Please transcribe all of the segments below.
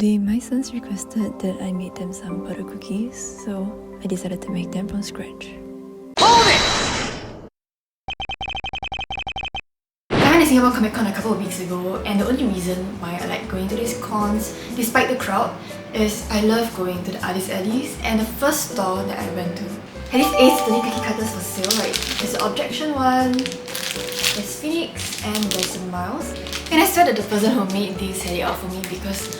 My sons requested that I made them some butter cookies, so I decided to make them from scratch. I went to Singapore Comic Con a couple of weeks ago, and the only reason why I like going to these cons, despite the crowd, is I love going to the artist alleys. And the first store that I went to had these Ace Tony cookie cutters for sale. Like, there's the Objection one, there's Phoenix, and there's the Miles. And I swear that the person who made these had it out for me, because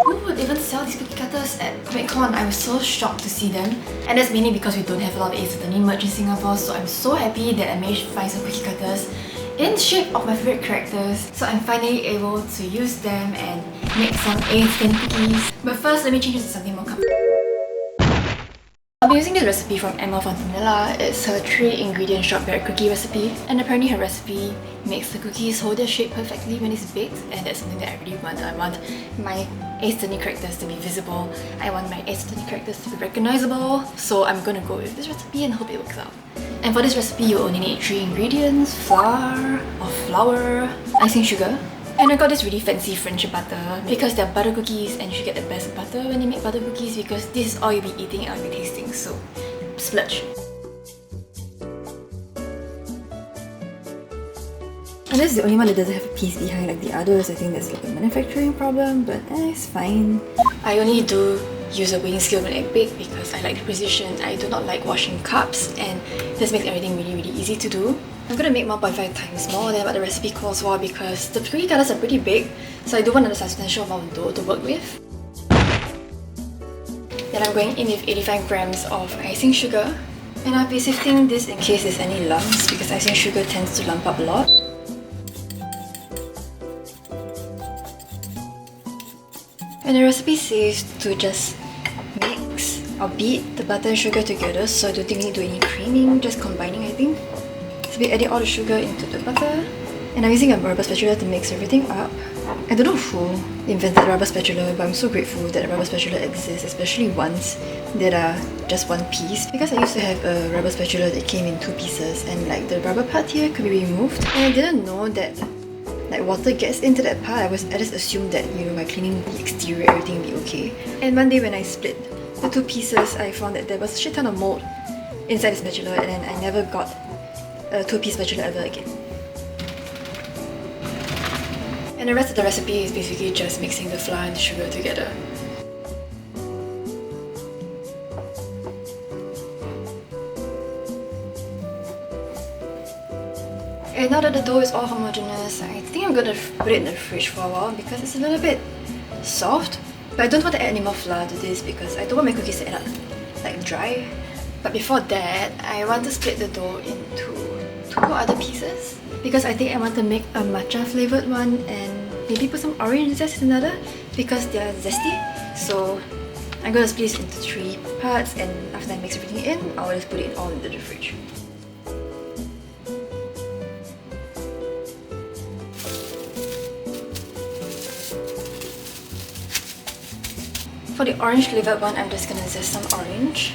who would even sell these cookie cutters at Comic Con? I was so shocked to see them. And that's mainly because we don't have a lot of Ace Tony merch in Singapore, so I'm so happy that I managed to find some cookie cutters in the shape of my favorite characters, so I'm finally able to use them and make some Ace Tony cookies. But first, let me change this to something more comfortable. I'll be using this recipe from Emma Fontanella. It's her 3-ingredient strawberry cookie recipe, and apparently her recipe makes the cookies hold their shape perfectly when it's baked, and that's something that I really want. I want my Ace Tony characters to be visible. I want my Ace Tony characters to be recognizable, so I'm gonna go with this recipe and hope it works out. And for this recipe, you only need 3 ingredients: flour, icing sugar, and I got this really fancy French butter because they're butter cookies and you should get the best butter when you make butter cookies, because this is all you'll be eating and I'll be tasting, so splurge. And this is the only one that doesn't have a piece behind like the others. I think that's like a manufacturing problem, but it's fine. I only do use a weighing scale when I bake because I like the precision. I do not like washing cups, and this makes everything really easy to do. I'm gonna make 1.5 times more than what the recipe calls for because the cookie cutters are pretty big, so I do want a substantial amount of dough to work with. Then I'm going in with 85 grams of icing sugar, and I'll be sifting this in case there's any lumps because icing sugar tends to lump up a lot. And the recipe says to just mix or beat the butter and sugar together, so I don't think we need to do any creaming, just combining, I think. So we're adding all the sugar into the butter, and I'm using a rubber spatula to mix everything up. I don't know who invented the rubber spatula, but I'm so grateful that a rubber spatula exists, especially ones that are just one piece, because I used to have a rubber spatula that came in 2 pieces, and like the rubber part here could be removed, and I didn't know that like water gets into that part. I just assumed that, you know, by cleaning the exterior everything would be okay. And one day when I split the 2 pieces, I found that there was a shit ton of mold inside the spatula, and then I never got a 2-piece spatula ever again. And the rest of the recipe is basically just mixing the flour and the sugar together. And now that the dough is all homogeneous, I think I'm gonna put it in the fridge for a while because it's a little bit soft. But I don't want to add any more flour to this because I don't want my cookies to end up like dry. But before that, I want to split the dough into 2 other pieces because I think I want to make a matcha flavoured one and maybe put some orange zest in another because they're zesty. So I'm gonna split this into 3 parts, and after I mix everything in, I'll just put it all into the fridge. For the orange flavoured one, I'm just gonna zest some orange.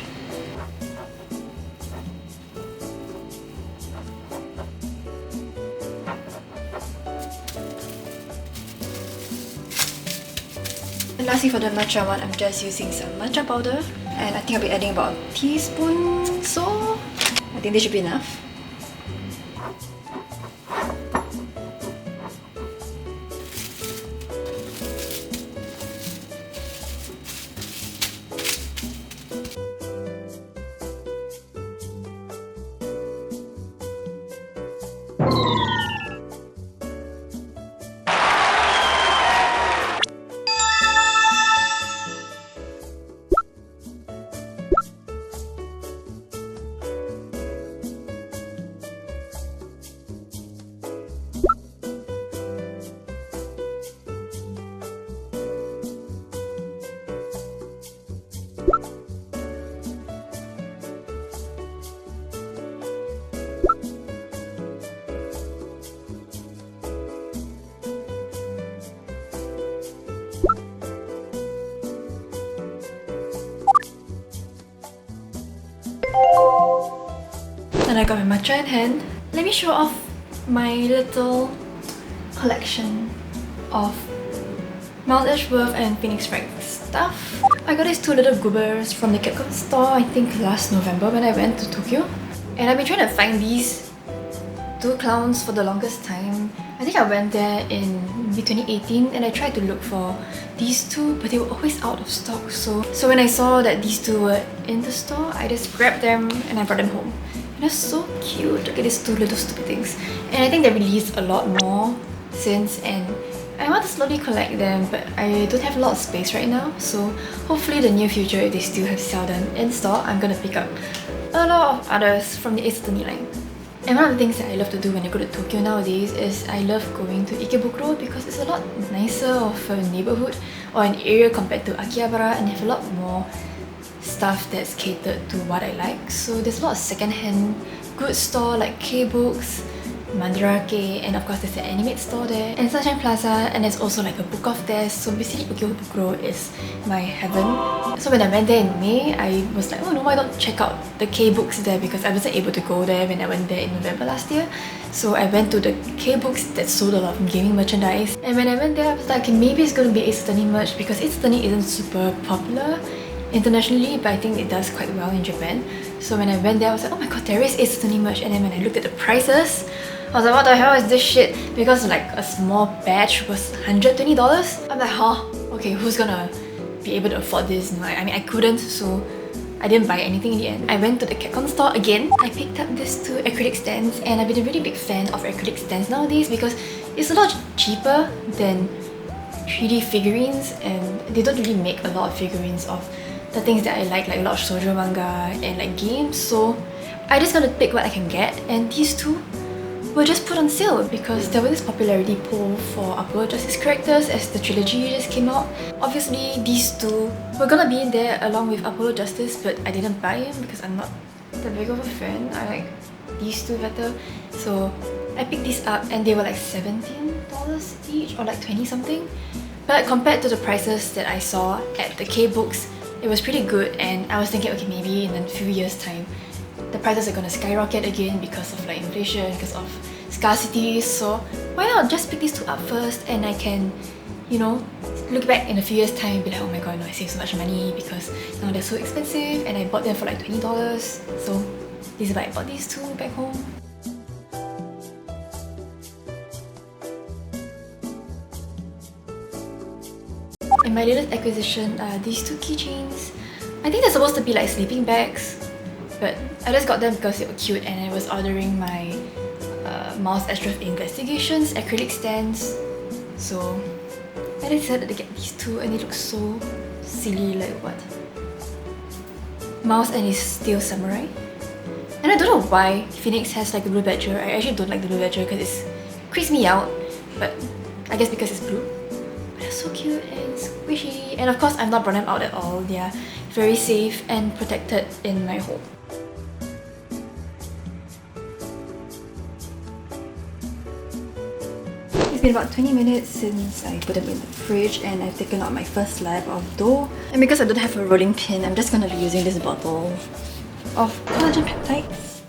And lastly, for the matcha one, I'm just using some matcha powder, and I think I'll be adding about a teaspoon, so I think this should be enough. And I got my matcha in hand. Let me show off my little collection of Miles Edgeworth and Phoenix Wright stuff. I got these two little goobers from the Capcom store, I think last November when I went to Tokyo. And I've been trying to find these two clowns for the longest time. I think I went there in maybe 2018 and I tried to look for these two, but they were always out of stock. So when I saw that these two were in the store, I just grabbed them and I brought them home. And they're so cute. Look at these two little stupid things. And I think they released a lot more since, and I want to slowly collect them, but I don't have a lot of space right now. So hopefully in the near future, if they still sell them in store, I'm gonna pick up a lot of others from the Ace Attorney line. And one of the things that I love to do when I go to Tokyo nowadays is I love going to Ikebukuro because it's a lot nicer of a neighborhood or an area compared to Akihabara, and they have a lot more stuff that's catered to what I like. So there's a lot of second-hand goods store like K-Books, Mandarake, and of course there's an anime store there, and Sunshine Plaza, and there's also like a book off there. So basically Ikebukuro is my heaven. So when I went there in May, I was like, oh no, why don't check out the K-Books there, because I wasn't able to go there when I went there in November last year. So I went to the K-Books that sold a lot of gaming merchandise, and when I went there I was like, okay, maybe it's gonna be Ace Attorney merch, because Ace Attorney isn't super popular internationally, but I think it does quite well in Japan. So when I went there I was like, oh my god, there is Ace Attorney merch. And then when I looked at the prices, I was like, what the hell is this shit? Because like a small batch was $120. I'm like, huh? Okay, who's gonna be able to afford this? No, I mean, I couldn't, so I didn't buy anything in the end. I went to the Capcom store again. I picked up these two acrylic stands, and I've been a really big fan of acrylic stands nowadays because it's a lot cheaper than 3D figurines, and they don't really make a lot of figurines of the things that I like a lot of shoujo manga and like games. So I just gotta pick what I can get, and these two were just put on sale because there was this popularity poll for Apollo Justice characters as the trilogy just came out. Obviously, these two were gonna be in there along with Apollo Justice, but I didn't buy them because I'm not that big of a fan. I like these two better. So I picked these up and they were like $17 each or like 20 something. But compared to the prices that I saw at the K-Books, it was pretty good, and I was thinking, okay, maybe in a few years time the prices are gonna skyrocket again because of like inflation, because of scarcity. So why not just pick these two up first, and I can, you know, look back in a few years time and be like, oh my god, no, I saved so much money because now they're so expensive and I bought them for like $20. So this is why I bought these two back home. And my latest acquisition are these two keychains. I think they're supposed to be like sleeping bags, but I just got them because they were cute, and I was ordering my Miles Edgeworth Investigations acrylic stands. So I decided to get these two, and they look so silly, like what? Miles and his Steel Samurai. And I don't know why Phoenix has like the blue badger. I actually don't like the blue badger because it creeps me out, but I guess because it's blue. But they're so cute and squishy, and of course I've not brought them out at all. They are very safe and protected in my home. It's been about 20 minutes since I put them in the fridge, and I've taken out my first lap of dough. And because I don't have a rolling pin, I'm just gonna be using this bottle of collagen peptides.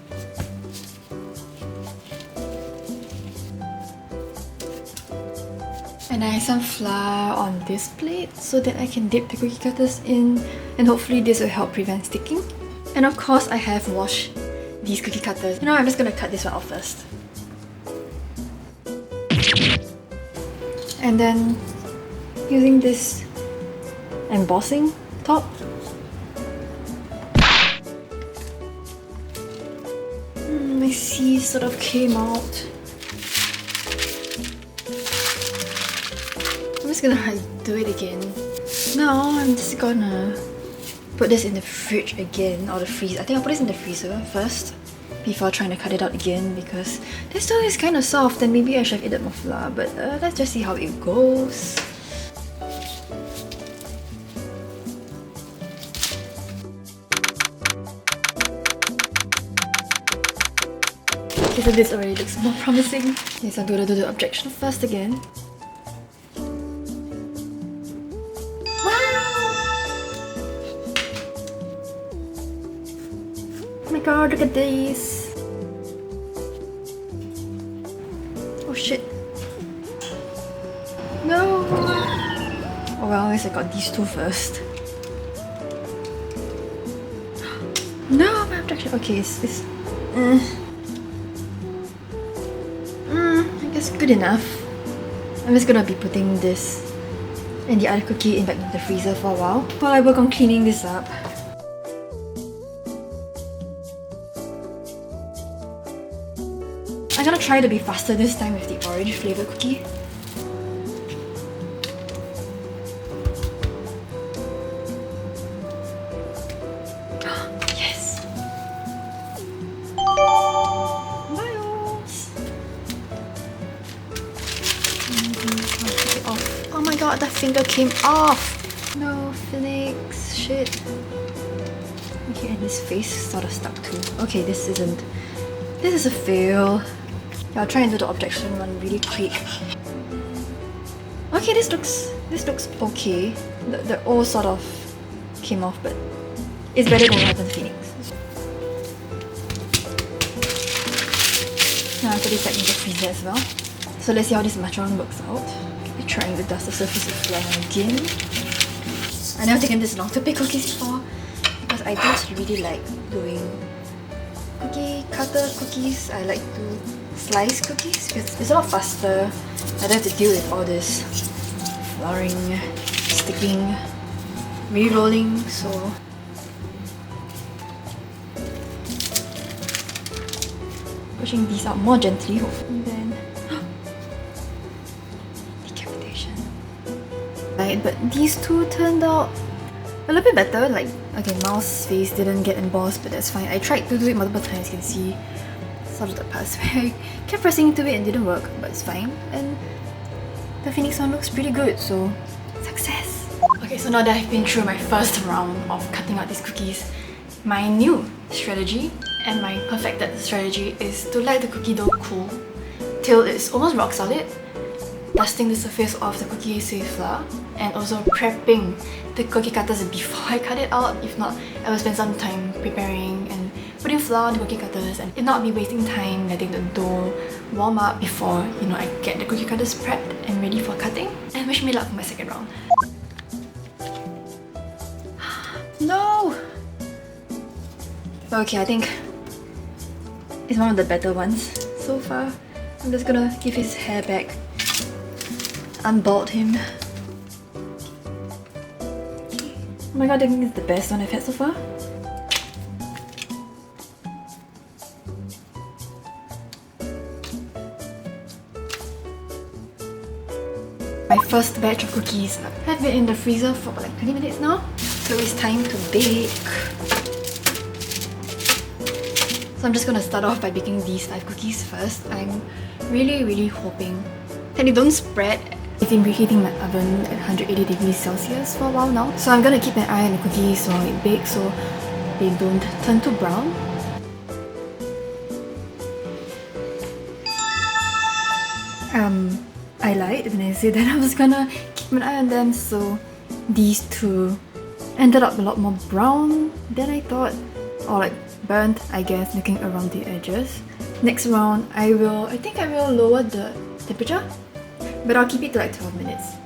And I have some flour on this plate so that I can dip the cookie cutters in, and hopefully this will help prevent sticking. And of course I have washed these cookie cutters. You know, I'm just gonna cut this one off first. And then using this embossing top, my C sort of came out. I'm just gonna do it again. Now I'm just gonna put this in the fridge again, or the freezer. I think I'll put this in the freezer first before trying to cut it out again, because this dough is kind of soft and maybe I should have added more flour, but let's just see how it goes. Okay, so this already looks more promising. Okay, so I'm gonna do the objection first again. Oh my god, look at this! Oh shit! No! I guess I got these two first. No, my objection. Okay, it's I guess good enough. I'm just gonna be putting this and the other cookie in back in the freezer for a while I work on cleaning this up. I'm gonna try to be faster this time with the orange flavoured cookie. Yes! Miles! Oh my god, that finger came off! No, Phoenix, shit. Okay, and his face sort of stuck too. Okay, this is a fail. Yeah, I'll try and do the objection one really quick. Okay, this looks okay. The all sort of came off, but it's better than what happened to Phoenix. Now I put this back in the freezer as well. So let's see how this matcha one works out. I'll be trying to dust the surface of flour again. I've never taken this long to bake cookies before because I just really like doing cookie cutter cookies. I like to slice cookies because it's a lot faster. I don't have to deal with all this flouring, sticking, re-rolling, so pushing these out more gently hopefully. And then decapitation. Right, but these two turned out a little bit better. Like, okay, Miles' face didn't get embossed, but that's fine. I tried to do it multiple times, you can see sort of the parts where I kept pressing into it and didn't work, but it's fine. And the Phoenix one looks pretty good, so success! Okay, so now that I've been through my first round of cutting out these cookies, my new strategy and my perfected strategy is to let the cookie dough cool till it's almost rock solid, dusting the surface of the cookie with flour, and also prepping the cookie cutters before I cut it out. If not, I will spend some time preparing and putting flour on the cookie cutters, and if not, be wasting time letting the dough warm up before, I get the cookie cutters prepped and ready for cutting. And wish me luck for my second round. No! Okay, I think it's one of the better ones so far. I'm just gonna give his hair back, unbald him. Oh my god, I think it's the best one I've had so far. My first batch of cookies have been in the freezer for about like 20 minutes now, so it's time to bake. So I'm just gonna start off by baking these 5 cookies first. I'm really hoping that they don't spread. I've been reheating my oven at 180 degrees Celsius for a while now, so I'm gonna keep an eye on the cookies so it bakes so they don't turn to brown. I lied when I said that I was gonna keep an eye on them, so these two ended up a lot more brown than I thought, or like burnt, I guess, looking around the edges. Next round, I think I will lower the temperature, but I'll keep it to like 12 minutes.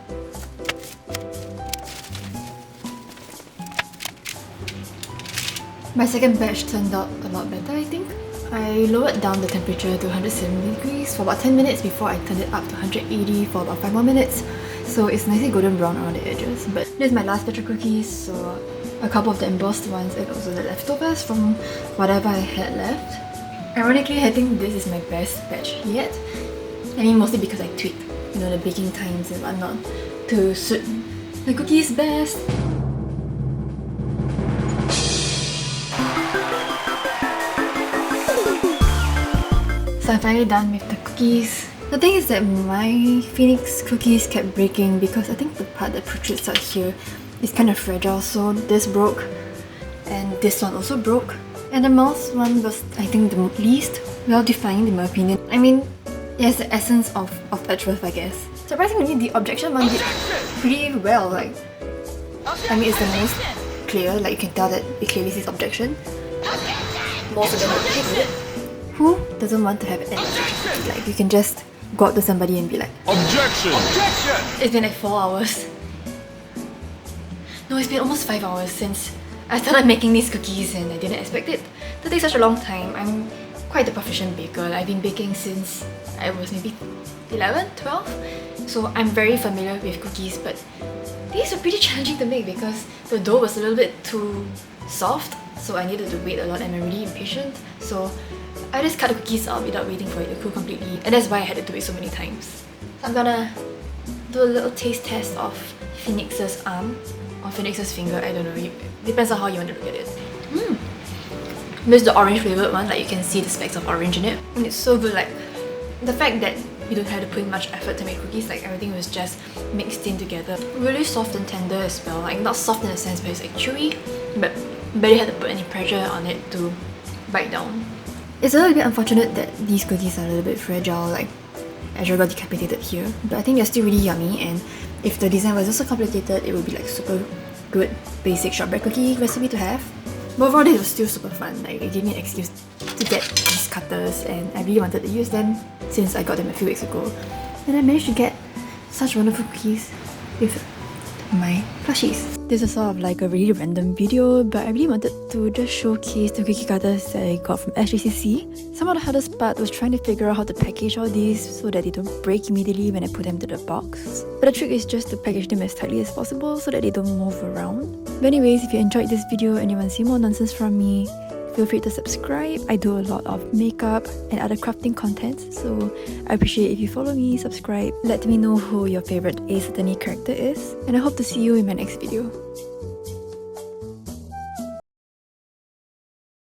My second batch turned out a lot better, I think. I lowered down the temperature to 170 degrees for about 10 minutes before I turned it up to 180 for about 5 more minutes. So it's nicely golden brown around the edges. But this is my last batch of cookies, so a couple of the embossed ones and also the leftovers from whatever I had left. Ironically, I think this is my best batch yet. I mean, mostly because I tweaked, the baking times and whatnot to suit the cookies best. So I'm finally done with the cookies. The thing is that my Phoenix cookies kept breaking because I think the part that protrudes out here is kind of fragile, so this broke and this one also broke. And the mouse one was, I think, the least well defined in my opinion. I mean, it has the essence of patchwork, I guess. Surprisingly, the objection one did pretty well. Like, I mean, it's the most clear, like you can tell that it clearly says objection. Most of them would hate it. Who doesn't want to have an objection? Like, you can just go up to somebody and be like, "Objection! Objection!" It's been like 4 hours. No, it's been almost 5 hours since I started making these cookies and I didn't expect it to take such a long time. I'm quite a proficient baker. I've been baking since I was maybe 11, 12. So I'm very familiar with cookies, but these were pretty challenging to make because the dough was a little bit too soft, so I needed to wait a lot and I'm really impatient. So I just cut the cookies out without waiting for it to cool completely, and that's why I had to do it so many times. So I'm gonna do a little taste test of Phoenix's arm or Phoenix's finger, I don't know, it depends on how you want to look at it. This is the orange flavoured one, like you can see the specks of orange in it. And it's so good, like the fact that you don't have to put in much effort to make cookies, like everything was just mixed in together. Really soft and tender as well, like not soft in a sense but it's like chewy, but barely had to put any pressure on it to bite down. It's a little bit unfortunate that these cookies are a little bit fragile, like Azure got decapitated here, but I think they're still really yummy, and if the design was also complicated, it would be like super good basic shortbread cookie recipe to have. But overall, it was still super fun. Like, it gave me an excuse to get these cutters, and I really wanted to use them since I got them a few weeks ago. And I managed to get such wonderful cookies with my plushies. This is sort of like a really random video, but I really wanted to just showcase the cookie cutters that I got from SJCC. Some of the hardest part was trying to figure out how to package all these so that they don't break immediately when I put them into the box. But the trick is just to package them as tightly as possible so that they don't move around. But anyways, if you enjoyed this video and you want to see more nonsense from me, feel free to subscribe. I do a lot of makeup and other crafting content, so I appreciate if you follow me, subscribe, let me know who your favorite Ace Attorney character is, and I hope to see you in my next video.